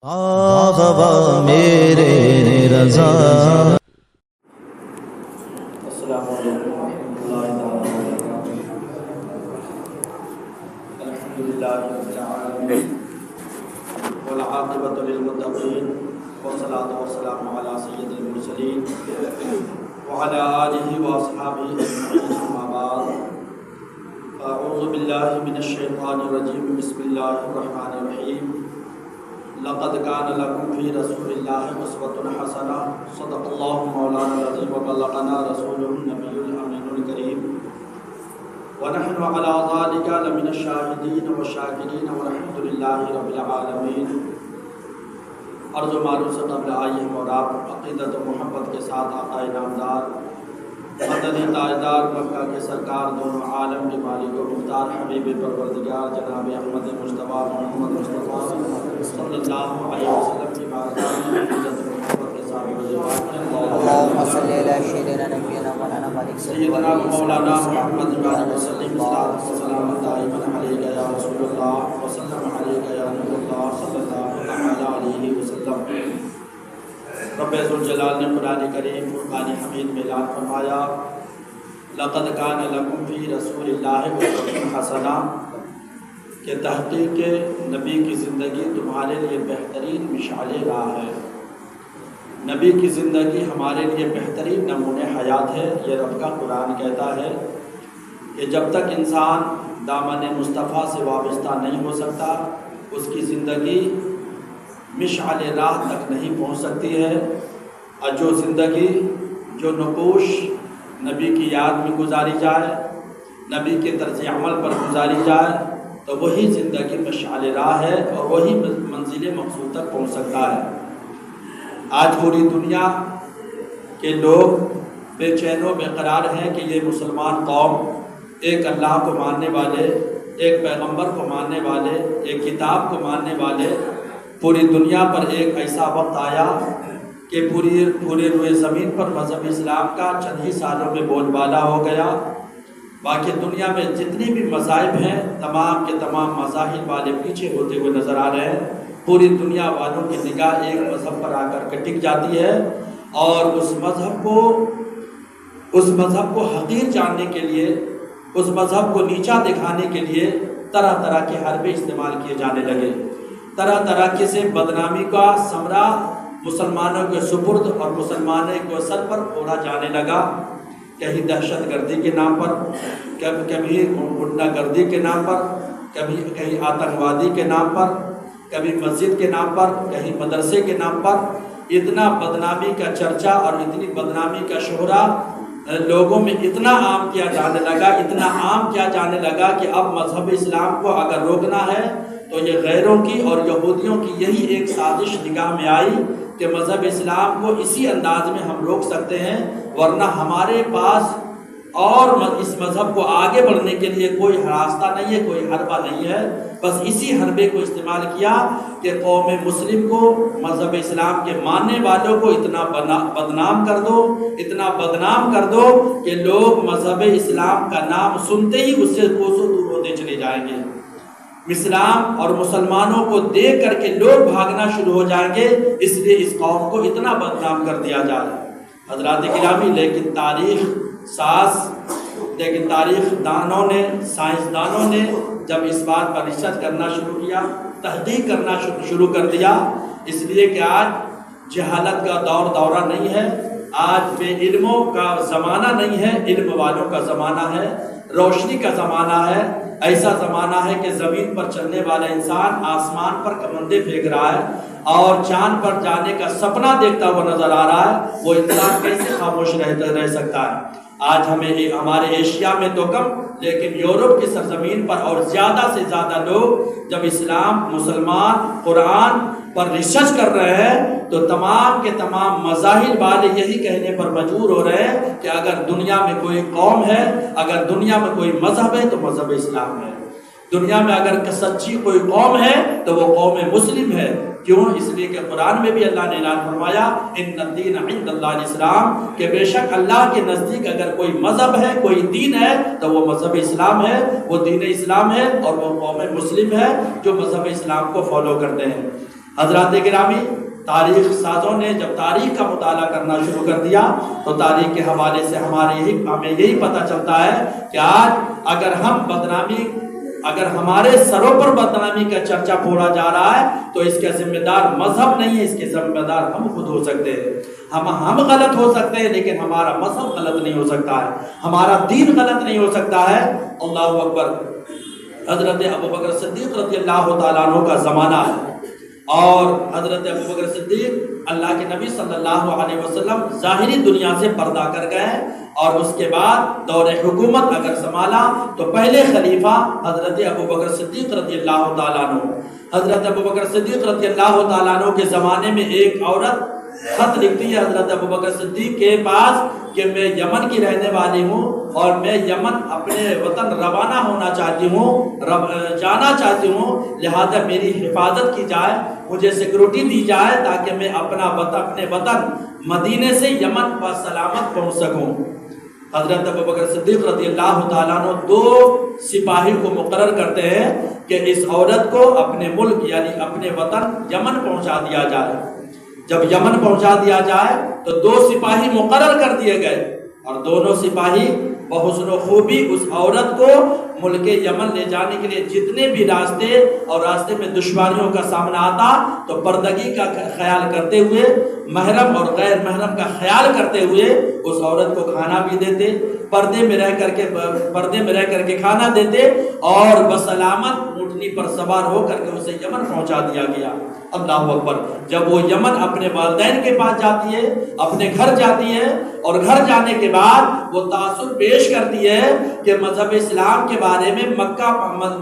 آغا میرے رضا۔ السلام علیکم ورحمۃ اللہ وبرکاتہ۔ الحمد للہ رب العالمین والعاقبۃ للمتقین والصلاۃ والسلام علی سید المرسلین وعلی آلہ واصحابہ اجمعین، اما بعد، اعوذ باللہ من الشیطان الرجیم، بسم اللہ الرحمن الرحیم۔ لقد كان لكم في رسول الله أسوة حسنة، صدق الله مولانا العظيم وبلغنا رسوله النبي الأمين الكريم، ونحن على ذلك لمن الشاهدين والشاكرين والحمد لله رب العالمين۔ عرض و معروف سے قبل آئیے ہم اور آپ عقیدت و محبت کے ساتھ آقا نامدار مدنی تاجدار مکہ کے سرکار دونوں عالم کے مالک و مختار حبیب پروردگار جناب احمد مصطفیٰ محمد مصطفیٰ صلی اللہ علیہ وسلم کی بارگاہ میں عقیدت و محبت کے ساتھ اللهم صل على سيدنا نبينا مولانا مالك سیدنا مولانا محمد وعلى وسلم السلام دائما علیک یا رسول اللہ وسلم علیک یا نور اللہ صلی اللہ علیہ وسلم۔ رب ذوالجلال نے قرآن کریم فرقان حمید میں اعلان فرمایا، لقد کان لکم فی رسول اللہ اسوۃ حسنہ، کہ تحقیق نبی کی زندگی تمہارے لیے بہترین مشعل راہ ہے۔ نبی کی زندگی ہمارے لیے بہترین نمونہ حیات ہے۔ یہ رب کا قرآن کہتا ہے کہ جب تک انسان دامن مصطفیٰ سے وابستہ نہیں ہو سکتا، اس کی زندگی مشعل راہ تک نہیں پہنچ سکتی ہے۔ اور جو زندگی، جو نقوش نبی کی یاد میں گزاری جائے، نبی کے طرز عمل پر گزاری جائے، تو وہی زندگی مشعل راہ ہے اور وہی منزل مقصود تک پہنچ سکتا ہے۔ آج پوری دنیا کے لوگ بے چین و بے قرار ہیں کہ یہ مسلمان قوم ایک اللہ کو ماننے والے، ایک پیغمبر کو ماننے والے، ایک کتاب کو ماننے والے، پوری دنیا پر ایک ایسا وقت آیا کہ پورے روئے زمین پر مذہب اسلام کا چند ہی سالوں میں بول بالا ہو گیا۔ باقی دنیا میں جتنی بھی مذاہب ہیں، تمام کے تمام مذاہب والے پیچھے ہوتے ہوئے نظر آ رہے ہیں۔ پوری دنیا والوں کی نگاہ ایک مذہب پر آ کر کے ٹک جاتی ہے، اور اس مذہب کو حقیر جاننے کے لیے، اس مذہب کو نیچا دکھانے کے لیے طرح طرح کے حربے استعمال کیے جانے لگے۔ طرح طرح کے سے بدنامی کا ثمرہ مسلمانوں کے سپرد اور مسلمانوں کے سر پر اوڑھا جانے لگا، کہیں دہشت گردی کے نام پر، کبھی غنڈہ گردی کے نام پر، کہیں آتنکوادی کے نام پر، کبھی مسجد کے نام پر، کہیں مدرسے کے نام پر۔ اتنا بدنامی کا چرچا اور اتنی بدنامی کا شہرہ لوگوں میں اتنا عام کیا جانے لگا کہ اب مذہب اسلام کو اگر روکنا ہے تو یہ غیروں کی اور یہودیوں کی یہی ایک سازش نگاہ میں آئی کہ مذہب اسلام کو اسی انداز میں ہم روک سکتے ہیں، ورنہ ہمارے پاس اور اس مذہب کو آگے بڑھنے کے لیے کوئی راستہ نہیں ہے، کوئی حربہ نہیں ہے۔ بس اسی حربے کو استعمال کیا کہ قوم مسلم کو، مذہب اسلام کے ماننے والوں کو اتنا بدنام کر دو کہ لوگ مذہب اسلام کا نام سنتے ہی اس سے کوسوں دور ہوتے چلے جائیں گے۔ اسلام اور مسلمانوں کو دیکھ کر کے لوگ بھاگنا شروع ہو جائیں گے، اس لیے اس قوم کو اتنا بدنام کر دیا جائے۔ حضرات گرامی، لیکن تاریخ دانوں نے، سائنسدانوں نے جب اس بات پر ریسرچ کرنا شروع کیا، تحقیق کرنا شروع کر دیا، اس لیے کہ آج جہالت کا دورہ نہیں ہے، آج بے علموں کا زمانہ نہیں ہے، علم والوں کا زمانہ ہے، روشنی کا زمانہ ہے۔ ایسا زمانہ ہے کہ زمین پر چلنے والا انسان آسمان پر کمندے پھینک رہا ہے اور چاند پر جانے کا سپنا دیکھتا ہوا نظر آ رہا ہے۔ وہ انسان کیسے خاموش رہ سکتا ہے؟ آج ہمارے ایشیا میں تو کم، لیکن یورپ کی سرزمین پر اور زیادہ سے زیادہ لوگ جب اسلام، مسلمان، قرآن پر ریسرچ کر رہے ہیں تو تمام کے تمام مذاہب والے یہی کہنے پر مجبور ہو رہے ہیں کہ اگر دنیا میں کوئی قوم ہے، اگر دنیا میں کوئی مذہب ہے تو مذہب اسلام ہے۔ دنیا میں اگر سچی کوئی قوم ہے تو وہ قوم مسلم ہے۔ کیوں؟ اس لیے کہ قرآن میں بھی اللہ نے اعلان فرمایا، ان الدین عند اللہ الاسلام، کہ بے شک اللہ کے نزدیک اگر کوئی مذہب ہے، کوئی دین ہے تو وہ مذہب اسلام ہے، وہ دین اسلام ہے، اور وہ قوم مسلم ہے جو مذہب اسلام کو فالو کرتے ہیں۔ حضرات گرامی، تاریخ سازوں نے جب تاریخ کا مطالعہ کرنا شروع کر دیا تو تاریخ کے حوالے سے ہمیں یہی پتہ چلتا ہے کہ آج اگر ہمارے سروں پر بدنامی کا چرچا پھوڑا جا رہا ہے تو اس کا ذمہ دار مذہب نہیں ہے، اس کے ذمہ دار ہم خود ہو سکتے ہیں۔ ہم غلط ہو سکتے ہیں لیکن ہمارا مذہب غلط نہیں ہو سکتا ہے، ہمارا دین غلط نہیں ہو سکتا ہے۔ اللہ اکبر۔ حضرت ابوبکر صدیق رضی اللہ تعالیٰ عنہ کا زمانہ ہے اور حضرت ابوبکر صدیق اللہ کے نبی صلی اللہ علیہ وسلم ظاہری دنیا سے پردہ کر گئے اور اس کے بعد دور حکومت اگر سنبھالا تو پہلے خلیفہ حضرت ابوبکر صدیق رضی اللہ تعالیٰ عنہ۔ حضرت ابوبکر صدیق رضی اللہ تعالیٰ عنہ کے زمانے میں ایک عورت خط لکھتی ہے حضرت ابوبکر صدیق کے پاس کہ میں یمن کی رہنے والی ہوں اور میں یمن اپنے وطن روانہ ہونا چاہتی ہوں، جانا چاہتی ہوں، لہذا میری حفاظت کی جائے، مجھے سیکورٹی دی جائے تاکہ میں اپنے وطن مدینے سے یمن پر سلامت پہنچ سکوں۔ حضرت ابوبکر صدیق رضی اللہ تعالیٰ عنہ 2 سپاہی کو مقرر کرتے ہیں کہ اس عورت کو اپنے ملک یعنی اپنے وطن یمن پہنچا دیا جائے۔ جب یمن پہنچا دیا جائے تو 2 سپاہی مقرر کر دیے گئے اور دونوں سپاہی بحسن و خوبی اس عورت کو ملک یمن لے جانے کے لیے جتنے بھی راستے اور راستے میں دشواریوں کا سامنا آتا تو پردگی کا خیال کرتے ہوئے، محرم اور غیر محرم کا خیال کرتے ہوئے اس عورت کو کھانا بھی دیتے، پردے میں رہ کر کے کھانا دیتے اور بسلامت اونٹنی پر سوار ہو کر کے اسے یمن پہنچا دیا گیا۔ اللہ اکبر۔ جب وہ یمن اپنے والدین کے پاس جاتی ہے، اپنے گھر جاتی ہے اور گھر جانے کے بعد وہ تاثر پیش کرتی ہے کہ مذہب اسلام کے بارے میں مکہ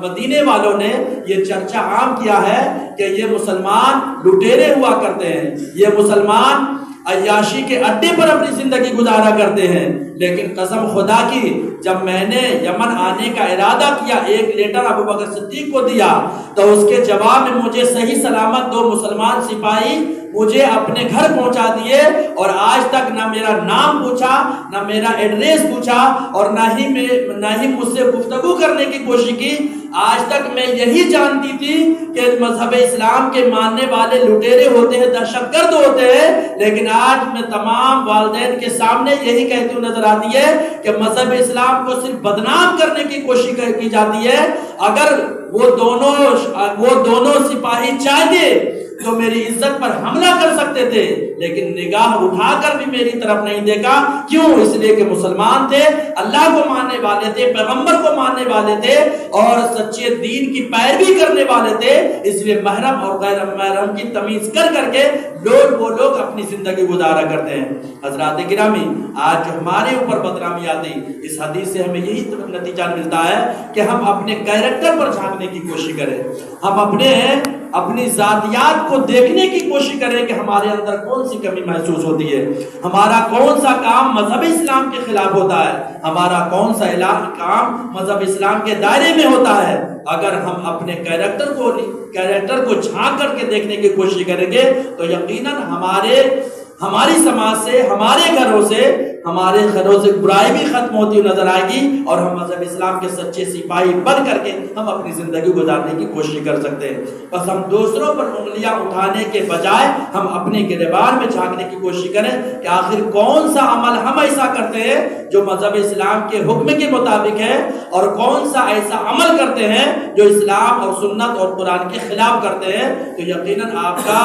مدینے والوں نے یہ چرچا عام کیا ہے کہ یہ مسلمان لٹیرے ہوا کرتے ہیں، یہ مسلمان عیاشی کے اڈے پر اپنی زندگی گزارا کرتے ہیں، لیکن قسم خدا کی جب میں نے یمن آنے کا ارادہ کیا، ایک لیٹر ابوبکر صدیق کو دیا تو اس کے جواب میں مجھے صحیح سلامت 2 مسلمان سپاہی مجھے اپنے گھر پہنچا دیے اور آج تک نہ میرا نام پوچھا، نہ میرا ایڈریس پوچھا اور نہ ہی مجھ سے گفتگو کرنے کی کوشش کی۔ آج تک میں یہی جانتی تھی کہ مذہب اسلام کے ماننے والے لٹیرے ہوتے ہیں، دہشت گرد ہوتے ہیں، لیکن آج میں تمام والدین کے سامنے یہی کہتی ہوں نظر آتی ہے کہ مذہب اسلام کو صرف بدنام کرنے کی کوشش کی جاتی ہے۔ اگر وہ دونوں سپاہی چاہتے تو میری عزت پر حملہ کر سکتے تھے، لیکن نگاہ اٹھا کر بھی میری طرف نہیں دیکھا۔ کیوں؟ اس لیے کہ مسلمان تھے، اللہ کو ماننے والے تھے، پیغمبر کو ماننے والے تھے اور سچے دین کی پیروی کرنے والے تھے، اس لیے محرم اور غیر محرم کی تمیز کر کے وہ لوگ اپنی زندگی گزارا کرتے ہیں۔ حضرات گرامی، آج جو ہمارے اوپر بدنامی آتی، اس حدیث سے ہمیں یہی نتیجہ ملتا ہے کہ ہم اپنے کیریکٹر پر جھانکنے کی کوشش کریں، ہم اپنی ذاتیات کو دیکھنے کی کوشش کریں کہ ہمارے اندر کون سی کمی محسوس ہوتی ہے، ہمارا کون سا کام مذہب اسلام کے خلاف ہوتا ہے، ہمارا کون سا کام مذہب اسلام کے دائرے میں ہوتا ہے۔ اگر ہم اپنے کیریکٹر کو جھانک کر کے دیکھنے کی کوشش کریں گے تو یقیناً ہماری سماج سے، ہمارے گھروں سے برائی بھی ختم ہوتی ہوئی نظر آئے گی اور ہم مذہب اسلام کے سچے سپاہی بن کر کے ہم اپنی زندگی گزارنے کی کوشش کر سکتے ہیں۔ بس ہم دوسروں پر انگلیاں اٹھانے کے بجائے ہم اپنے گریبان میں جھانکنے کی کوشش کریں کہ آخر کون سا عمل ہم ایسا کرتے ہیں جو مذہب اسلام کے حکم کے مطابق ہے اور کون سا ایسا عمل کرتے ہیں جو اسلام اور سنت اور قرآن کے خلاف کرتے ہیں۔ تو یقیناً آپ کا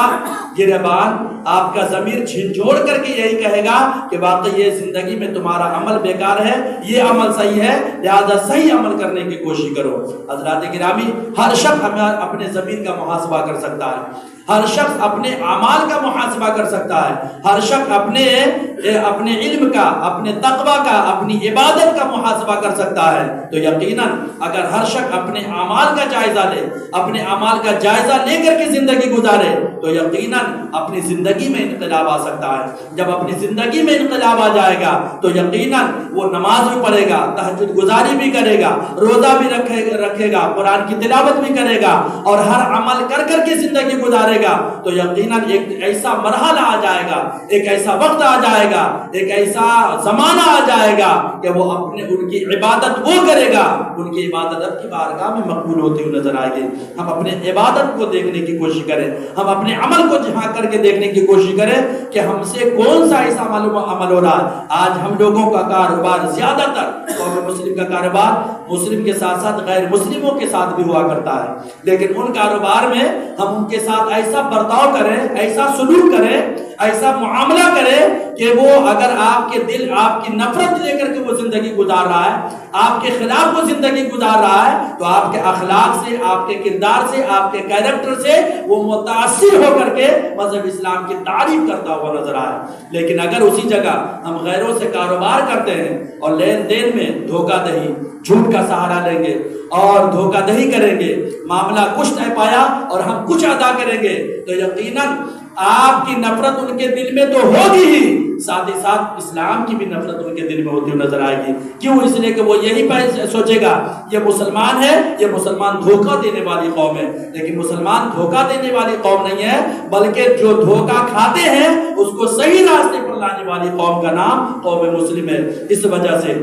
گریبان، آپ کا ضمیر جھنجھوڑ کر کے یہی کہے گا کہ واقعی یہ زندگی میں تمہارا عمل بیکار ہے، یہ عمل صحیح ہے، لہذا صحیح عمل کرنے کی کوشش کرو۔ حضرات گرامی، ہر شخص اپنے ضمیر کا محاسبہ کر سکتا ہے، ہر شخص اپنے اعمال کا محاسبہ کر سکتا ہے، ہر شخص اپنے علم کا، اپنے تقوی کا، اپنی عبادت کا محاسبہ کر سکتا ہے۔ تو یقیناً اگر ہر شخص اپنے اعمال کا جائزہ لے، اپنے اعمال کا جائزہ لے کر کے زندگی گزارے تو یقیناً اپنی زندگی میں انقلاب آ سکتا ہے۔ جب اپنی زندگی میں انقلاب آ جائے گا تو یقیناً وہ نماز بھی پڑھے گا، تہجد گزاری بھی کرے گا، روزہ بھی رکھے گا، قرآن کی تلاوت بھی کرے گا اور ہر عمل کر کے زندگی گزارے کرے گا تو یقیناً ایک ایسا مرحلہ آ جائے گا، ایک ایسا وقت آ جائے گا، ایک ایسا زمانہ آ جائے گا کہ وہ ان کی عبادت وہ کرے گا، ان کی عبادت اب کی بارگاہ میں مقبول ہوتی ہوئی نظر آئے گی۔ ہم اپنے عبادت کو دیکھنے کی کوشش کریں، ہم اپنے عمل کو جھانک کر کے دیکھنے کی کوشش کریں کہ ہم سے کون سا ایسا عمل ہو رہا ہے۔ آج ہم لوگوں کا کاروبار، زیادہ تر قوم مسلم کا کاروبار مسلم کے ساتھ ساتھ غیر مسلموں کے ساتھ بھی ہوا کرتا ہے، لیکن ان کاروبار میں ہم ان کے ساتھ ایسا برتاؤ کریں، ایسا سلوک کریں، ایسا معاملہ کریں کہ وہ اگر آپ کے دل آپ کی نفرت لے کر کے وہ زندگی گزار رہا ہے، آپ کے خلاف وہ زندگی گزار رہا ہے، تو آپ کے اخلاق سے، آپ کے کردار سے، آپ کے کیریکٹر سے وہ متاثر ہو کر کے مذہب اسلام کی تعریف کرتا ہوا نظر آئے۔ لیکن اگر اسی جگہ ہم غیروں سے کاروبار کرتے ہیں اور لین دین میں دھوکہ دہی، جھوٹ کا سہارا لیں گے اور دھوکہ دہی کریں گے، معاملہ کچھ نہیں پایا اور ہم کچھ ادا کریں گے، تو یقیناً آپ کی نفرت ان کے دل میں تو ہوگی ہی، ساتھ ہی ساتھ اسلام کی بھی نفرت ان کے دل میں ہوتی ہوئی نظر آئے گی۔ کیوں؟ اس لیے کہ وہ یہی سوچے گا یہ مسلمان ہے، یہ مسلمان دھوکہ دینے والی قوم ہے، لیکن مسلمان دھوکہ دینے والی قوم نہیں ہے، بلکہ جو دھوکہ کھاتے ہیں اس کو صحیح راستے پر لانے والی قوم کا نام قوم مسلم ہے۔ اس وجہ سے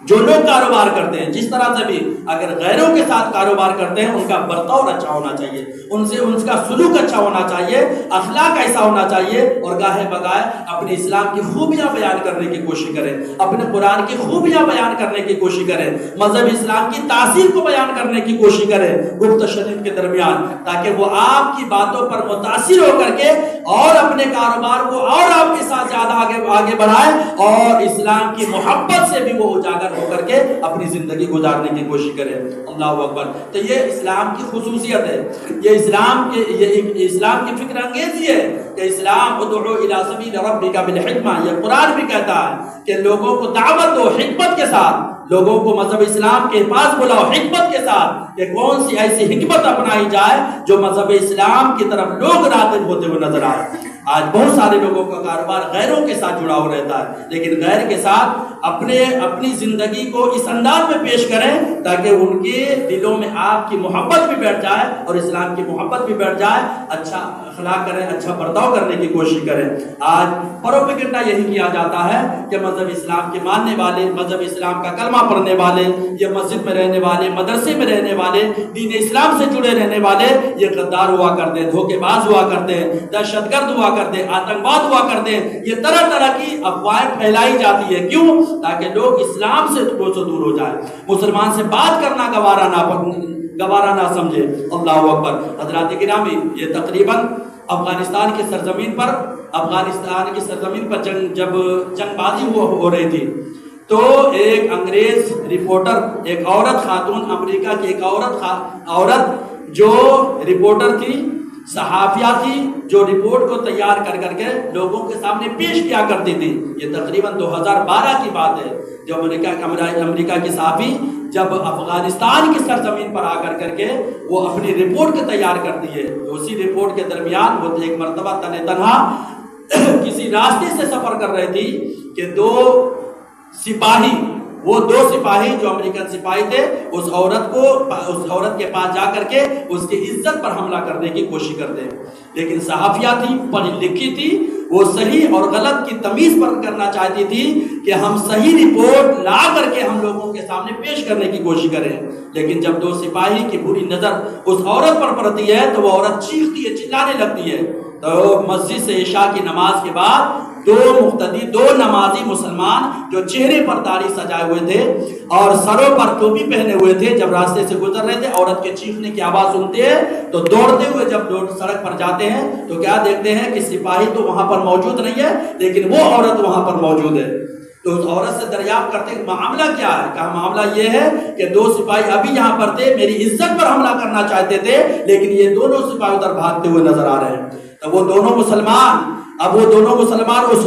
جو لوگ کاروبار کرتے ہیں، جس طرح سے بھی اگر غیروں کے ساتھ کاروبار کرتے ہیں، ان کا برتاؤ اچھا ہونا چاہیے، ان کا سلوک اچھا ہونا چاہیے، اخلاق ایسا ہونا چاہیے، اور گاہے بگائے اپنے اسلام کی خوبیاں بیان کرنے کی کوشش کریں، اپنے قرآن کی خوبیاں بیان کرنے کی کوشش کریں، مذہب اسلام کی تاثیر کو بیان کرنے کی کوشش کریں گفت شنید کے درمیان، تاکہ وہ آپ کی باتوں پر متاثر ہو کر کے اور اپنے کاروبار کو اور آپ کے ساتھ زیادہ آگے بڑھائے اور اسلام کی محبت سے بھی وہ اجاگر ہو کر کے اپنی زندگی گزارنے کی کوشش کرے۔ اللہ اکبر۔ تو یہ اسلام کی خصوصیت ہے، یہ اسلام کی فکر انگیزی ہے کہ اسلام ادعو الی سبیل ربک بالحکمہ، یہ قرآن بھی کہتا ہے کہ لوگوں کو دعوت دو حکمت کے ساتھ، لوگوں کو مذہب اسلام کے پاس بلاؤ حکمت کے ساتھ، کہ کون سی ایسی حکمت اپنائی جائے جو مذہب اسلام کی طرف لوگ راغب ہوتے ہوئے نظر آئے۔ آج بہت سارے لوگوں کا کاروبار غیروں کے ساتھ جڑا ہوا رہتا ہے، لیکن غیر کے ساتھ اپنی زندگی کو اس انداز میں پیش کریں تاکہ ان کے دلوں میں آپ کی محبت بھی بیٹھ جائے اور اسلام کی محبت بھی بیٹھ جائے، اچھا اخلاق کریں، اچھا برتاؤ کرنے کی کوشش کریں۔ آج پروپیگنڈا یہی کیا جاتا ہے کہ مذہب اسلام کے ماننے والے، مذہب اسلام کا کلمہ پڑھنے والے، یہ مسجد میں رہنے والے، مدرسے میں رہنے والے، دین اسلام سے جڑے رہنے والے، یہ غدار ہوا کرتے ہیں، دھوکے باز ہوا کرتے ہیں، دہشت گرد ہوا کرتے ہیں، آتنکواد ہوا کرتے ہیں، یہ طرح طرح کی افواہیں پھیلائی جاتی ہے۔ کیوں؟ تاکہ لوگ اسلام سے دور ہو جائیں، مسلمان سے بات کرنا گوارا نہ سمجھے۔ اللہ اکبر۔ حضرات گرامی، یہ تقریباً افغانستان کی سرزمین پر جب جنگ بازی ہو رہی تھی تو ایک انگریز رپورٹر، ایک عورت خاتون، امریکہ کی ایک عورت جو رپورٹر تھی، صحافیہ تھی، جو رپورٹ کو تیار کر کے لوگوں کے سامنے پیش کیا کرتی تھی۔ یہ تقریباً 2012 کی بات ہے، جو امریکہ کی صحافی جب افغانستان کی سرزمین پر آ کر کے وہ اپنی رپورٹ کو تیار کرتی ہے، اسی رپورٹ کے درمیان وہ ایک مرتبہ تنہا کسی راستے سے سفر کر رہی تھی کہ دو سپاہی جو امریکن سپاہی تھے اس عورت کے پاس جا کر کے اس کی عزت پر حملہ کرنے کی کوشش کرتے ہیں، لیکن صحافیہ تھی، پڑھی لکھی تھی، وہ صحیح اور غلط کی تمیز پر کرنا چاہتی تھی کہ ہم صحیح رپورٹ لا کر کے ہم لوگوں کے سامنے پیش کرنے کی کوشش کریں، لیکن جب دو سپاہی کی بری نظر اس عورت پر پڑتی ہے تو وہ عورت چیختی ہے، چلانے لگتی ہے۔ تو مسجد سے عشاء کی نماز کے بعد دو نمازی مسلمان جو چہرے پر داڑھی سجائے ہوئے تھے اور سروں پر ٹوپی پہنے ہوئے تھے، جب راستے سے گزر رہے تھے، عورت کے چیخنے کی آواز سنتے ہیں تو دوڑتے ہوئے جب سڑک پر جاتے ہیں تو کیا دیکھتے ہیں کہ سپاہی تو وہاں پر موجود نہیں ہے لیکن وہ عورت وہاں پر موجود ہے۔ تو اس عورت سے دریافت کرتے کہ معاملہ کیا ہے؟ کہا معاملہ یہ ہے کہ دو سپاہی ابھی یہاں پر تھے، میری عزت پر حملہ کرنا چاہتے تھے، لیکن یہ دونوں سپاہی ادھر بھاگتے ہوئے نظر آ رہے ہیں۔ تو وہ دونوں مسلمان اس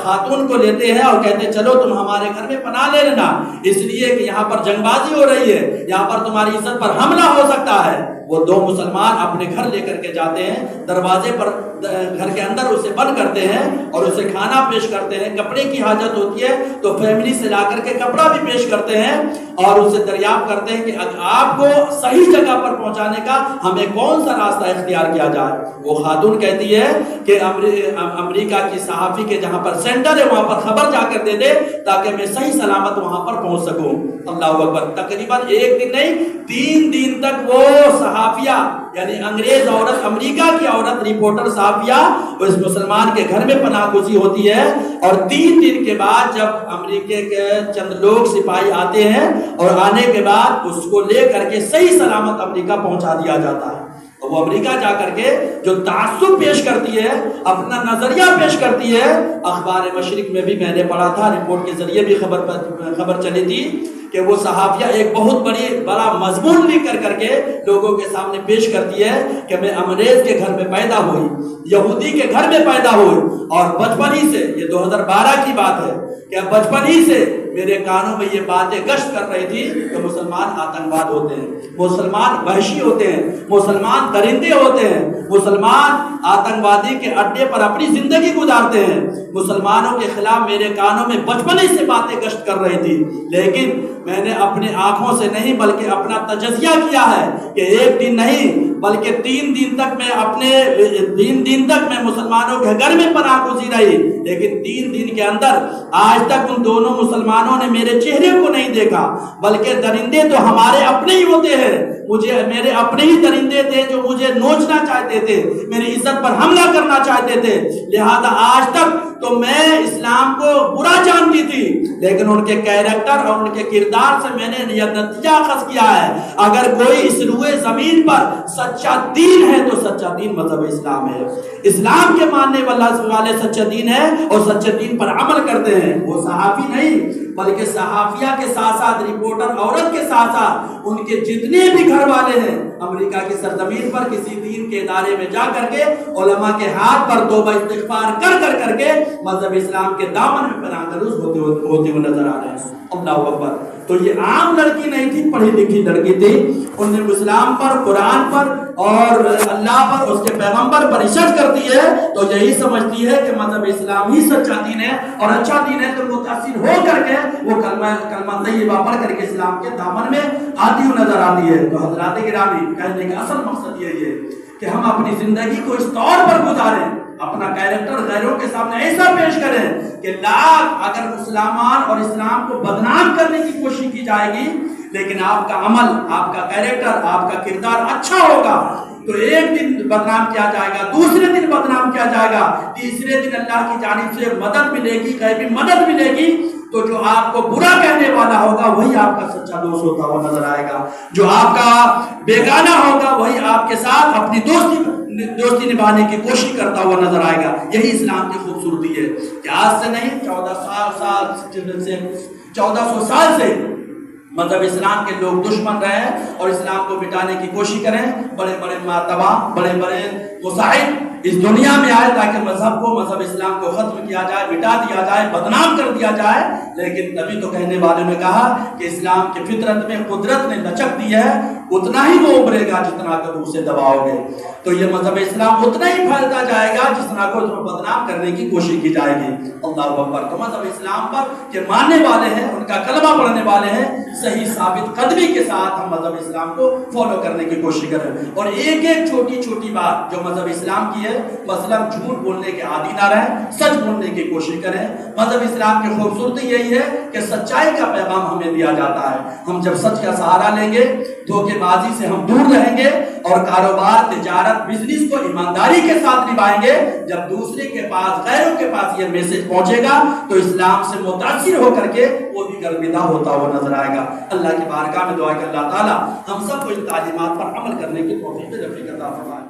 خاتون کو لیتے ہیں اور کہتے ہیں چلو تم ہمارے گھر میں پناہ لے لینا، اس لیے کہ یہاں پر جنگ بازی ہو رہی ہے، یہاں پر تمہاری عزت پر حملہ ہو سکتا ہے۔ وہ دو مسلمان اپنے گھر لے کر کے جاتے ہیں، دروازے پر گھر کے اندر اسے بند کرتے ہیں اور اسے کھانا پیش کرتے ہیں، کپڑے کی حاجت ہوتی ہے تو فیملی سے لا کر کے کپڑا بھی پیش کرتے ہیں اور اسے دریافت کرتے ہیں کہ آپ کو صحیح جگہ پر پہنچانے کا ہمیں کون سا راستہ اختیار کیا جائے۔ وہ خاتون کہتی ہے کہ امریکہ کی صحافی کے جہاں پر سینٹر ہے وہاں پر خبر جا کر دے دے تاکہ میں صحیح سلامت وہاں پر پہنچ سکوں۔ اللہ اکبر۔ تقریباً 1 دن نہیں 3 دن تک وہ صحافیہ یعنی انگریز عورت، امریکہ کی عورت رپورٹر صحافیہ اس مسلمان کے گھر میں پناہ گزین ہوتی ہے اور 3 دن کے بعد جب امریکہ کے چند لوگ سپاہی آتے ہیں اور آنے کے بعد اس کو لے کر کے صحیح سلامت امریکہ پہنچا دیا جاتا ہے۔ وہ امریکہ جا کر کے جو تعصب پیش کرتی ہے، اپنا نظریہ پیش کرتی ہے، اخبار مشرق میں بھی میں نے پڑھا تھا، رپورٹ کے ذریعے بھی خبر چلی تھی کہ وہ صحافیہ ایک بہت بڑا مضمون لکھ کر کے لوگوں کے سامنے پیش کرتی ہے کہ میں انگریز کے گھر میں پیدا ہوئی، یہودی کے گھر میں پیدا ہوئی اور بچپن ہی سے، یہ 2012 کی بات ہے کہ بچپن ہی سے میرے کانوں میں یہ باتیں گشت کر رہی تھی کہ مسلمان آتنکواد ہوتے ہیں، مسلمان وحشی ہوتے ہیں، مسلمان درندے ہوتے ہیں، مسلمان آتنکوادی کے اڈے پر اپنی زندگی گزارتے ہیں۔ مسلمانوں کے خلاف میرے کانوں میں بچپن ہی سے باتیں گشت کر رہی تھی، لیکن میں نے اپنے آنکھوں سے نہیں بلکہ اپنا تجزیہ کیا ہے کہ 1 دن نہیں بلکہ 3 دن تک میں مسلمانوں کے گھر میں پناہ گزین رہی، لیکن 3 دن کے اندر آج تک ان دونوں مسلمانوں نے میرے چہرے کو نہیں دیکھا، بلکہ درندے تو ہمارے اپنے ہی ہوتے ہیں، میرے اپنے ہی درندے تھے جو مجھے نوچنا چاہتے تھے، میری عزت پر حملہ کرنا چاہتے تھے۔ لہذا آج تک تو میں اسلام کو برا جانتی تھی، لیکن ان کے کیریکٹر اور ان کے کردار سے میں نے یہ نتیجہ اخذ کیا ہے اگر کوئی اس روئے زمین پر سچا دین ہے تو سچا دین مذہب اسلام ہے، اسلام کے ماننے والے سچا دین ہے اور سچے دین پر عمل کرتے ہیں۔ وہ صحافی نہیں بلکہ صحافیہ کے ساتھ ساتھ رپورٹر عورت کے ساتھ ساتھ ان کے جتنے بھی گھر والے ہیں امریکہ کی سرزمین پر کسی دین کے ادارے میں جا کر کے علماء کے ہاتھ پر توبہ استغفار کر کے مذہب اسلام کے دامن میں پناہ گزین ہوتے ہوئے نظر آ رہے ہیں۔ اللہ اکبر۔ تو یہ عام لڑکی نہیں تھی، پڑھی لکھی لڑکی تھی، ان نے اسلام پر، قرآن پر اور اللہ پر، اس کے پیغمبر پر ریسرچ کرتی ہے تو یہی سمجھتی ہے کہ مذہب اسلام ہی سچا دین ہے اور اچھا دین ہے، تو متاثر ہو کر کے وہ کلمہ طیبہ پڑھ کر کے اسلام کے دامن میں آتی ہوئی نظر آتی ہے۔ تو حضرات گرامی، کہنے کا اصل مقصد یہی ہے کہ ہم اپنی زندگی کو اس طور پر گزاریں، اپنا کیریکٹر غیروں کے سامنے ایسا پیش کریں کہ اگر مسلمان اور اسلام کو بدنام کرنے کی کوشش کی جائے گی لیکن آپ کا عمل، آپ کا کیریکٹر، آپ کا کردار اچھا ہوگا تو 1 دن بدنام کیا جائے گا، دوسرے دن بدنام کیا جائے گا، تیسرے دن اللہ کی جانب سے مدد ملے گی، غیبی مدد ملے گی، تو جو آپ کو برا کہنے والا ہوگا وہی آپ کا سچا دوست ہوتا ہوا نظر آئے گا، جو آپ کا بیگانہ ہوگا وہی آپ کے ساتھ اپنی دوستی نبھانے کی کوشش کرتا ہوا نظر آئے گا۔ یہی اسلام کی خوبصورتی ہے کہ آج سے نہیں 1400 سال سے مذہب اسلام کے لوگ دشمن رہے ہیں اور اسلام کو مٹانے کی کوشش کریں، بڑے بڑے ماتبہ، بڑے بڑے مصاحب اس دنیا میں آئے تاکہ مذہب اسلام کو ختم کیا جائے، مٹا دیا جائے، بدنام کر دیا جائے، لیکن نبی تو کہنے والے نے کہا کہ اسلام کی فطرت میں قدرت نے لچک دی ہے، اتنا ہی وہ ابھرے گا جتنا کہ اسے دباؤ گے، تو یہ مذہب اسلام اتنا ہی پھیلتا جائے گا جتنا کو بدنام کرنے کی کوشش کی جائے گی۔ اللہ اکبر۔ تو مذہب اسلام پر کے ماننے والے ہیں، ان کا کلمہ پڑھنے والے ہیں، صحیح ثابت قدمی کے ساتھ ہم مذہب اسلام کو فالو کرنے کی کوشش کریں اور ایک چھوٹی چھوٹی بات جو مذہب اسلام کی ہے، مثلا جھوٹ بولنے کے عادی نہ رہیں، سچ بولنے کی کوشش کریں۔ مذہب اسلام کی خوبصورتی یہی ہے کہ سچائی کا پیغام ہمیں دیا جاتا ہے، ہم جب سچ کا سہارا لیں گے دھوکے بازی سے ہم دور رہیں گے اور کاروبار، تجارت، بزنس کو ایمانداری کے ساتھ نبھائیں گے۔ جب دوسرے کے پاس، غیروں کے پاس یہ میسج پہنچے گا تو اسلام سے متاثر ہو کر کے وہ بھی گرمدہ ہوتا ہوا نظر آئے گا۔ اللہ کی بارگاہ میں دعا کہ اللہ تعالی ہم سب کو ان تعلیمات پر عمل کرنے کی توفیق عطا فرمائے۔